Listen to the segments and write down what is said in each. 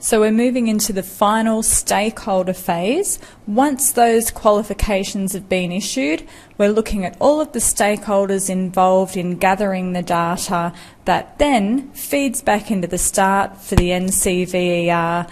So we're moving into the final stakeholder phase. Once those qualifications have been issued, we're looking at all of the stakeholders involved in gathering the data that then feeds back into the start for the NCVER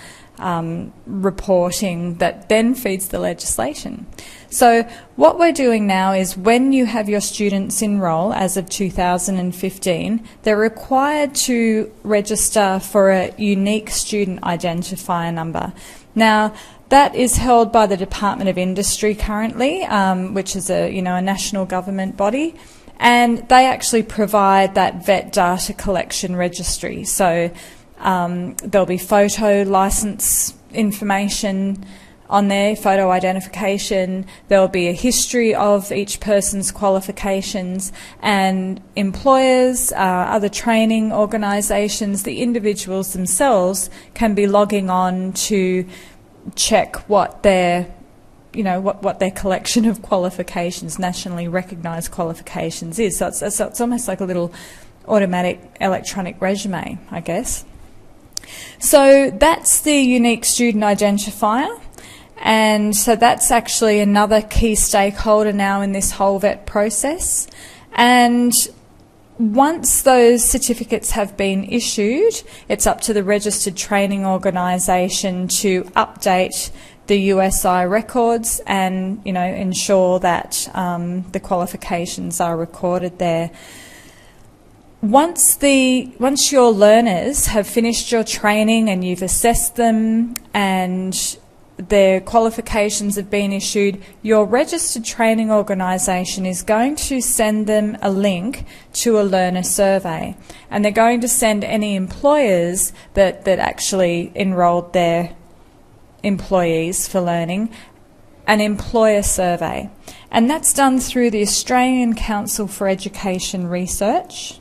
reporting that then feeds the legislation. So what we're doing now is when you have your students enrol as of 2015, they're required to register for a unique student identifier number. Now, that is held by the Department of Industry currently, which is a national government body, and they actually provide that vet data collection registry. So there'll be photo license information on there, photo identification. There'll be a history of each person's qualifications, and employers, other training organisations, the individuals themselves can be logging on to check what their what their collection of qualifications, nationally recognised qualifications is. So it's almost like a little automatic electronic resume, I guess. So that's the unique student identifier, and so that's actually another key stakeholder now in this whole vet process. And once those certificates have been issued, it's up to the registered training organisation to update the USI records and ensure that the qualifications are recorded there. Once your learners have finished your training and you've assessed them and their qualifications have been issued, your registered training organisation is going to send them a link to a learner survey, and they're going to send any employers that actually enrolled their employees for learning an employer survey, and that's done through the Australian Council for Education Research.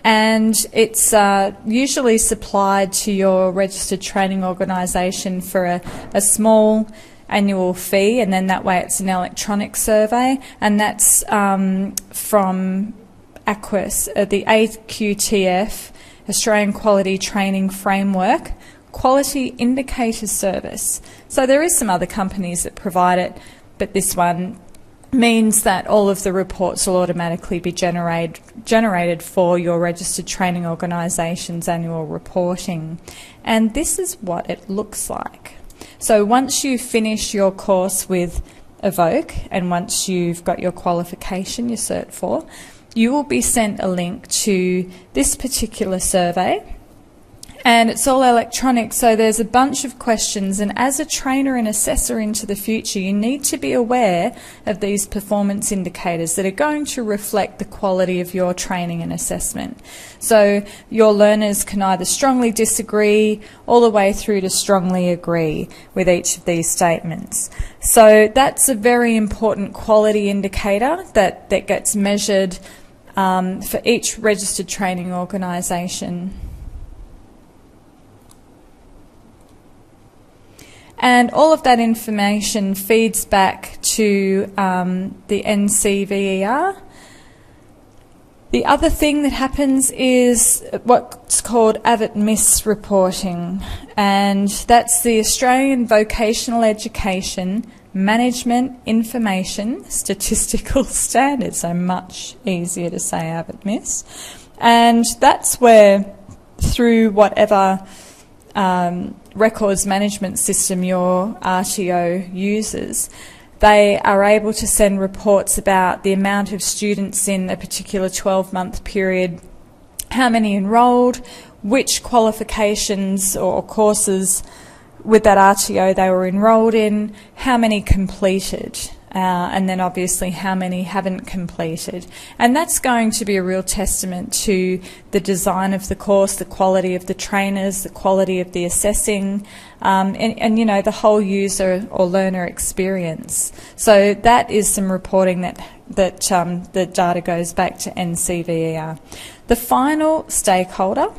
And it's usually supplied to your registered training organisation for a small annual fee, and then that way it's an electronic survey, and that's from AQUIS, the AQTF, Australian Quality Training Framework Quality Indicator Service. So there is some other companies that provide it, but this one means that all of the reports will automatically be generated for your registered training organisation's annual reporting. And this is what it looks like. So once you finish your course with Evoke, and once you've got your qualification, your Cert 4, you will be sent a link to this particular survey. And it's all electronic, so there's a bunch of questions, and as a trainer and assessor into the future, you need to be aware of these performance indicators that are going to reflect the quality of your training and assessment. So your learners can either strongly disagree all the way through to strongly agree with each of these statements. So that's a very important quality indicator that gets measured for each registered training organisation. And all of that information feeds back to the NCVER. The other thing that happens is what's called AVIT-MIS reporting, and that's the Australian Vocational Education Management Information Statistical Standards, so much easier to say AVIT-MIS. And that's where, through whatever records management system your RTO uses, they are able to send reports about the amount of students in a particular 12-month period, how many enrolled, which qualifications or courses with that RTO they were enrolled in, how many completed, and then obviously how many haven't completed. And that's going to be a real testament to the design of the course, the quality of the trainers, the quality of the assessing, and you know, the whole user or learner experience. So that is some reporting that the data goes back to NCVER. The final stakeholder,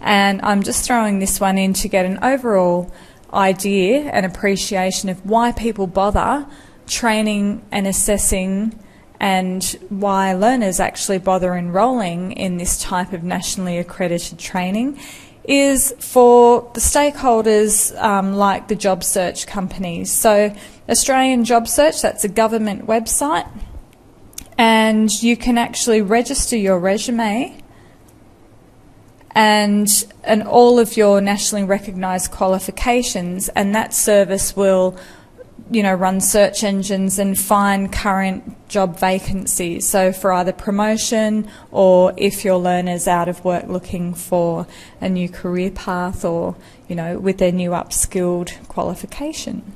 and I'm just throwing this one in to get an overall idea and appreciation of why people bother training and assessing and why learners actually bother enrolling in this type of nationally accredited training is for the stakeholders like the job search companies. So Australian Job Search, that's a government website, and you can actually register your resume and all of your nationally recognised qualifications, and that service will run search engines and find current job vacancies, so for either promotion or if your learner's out of work looking for a new career path or with their new upskilled qualification.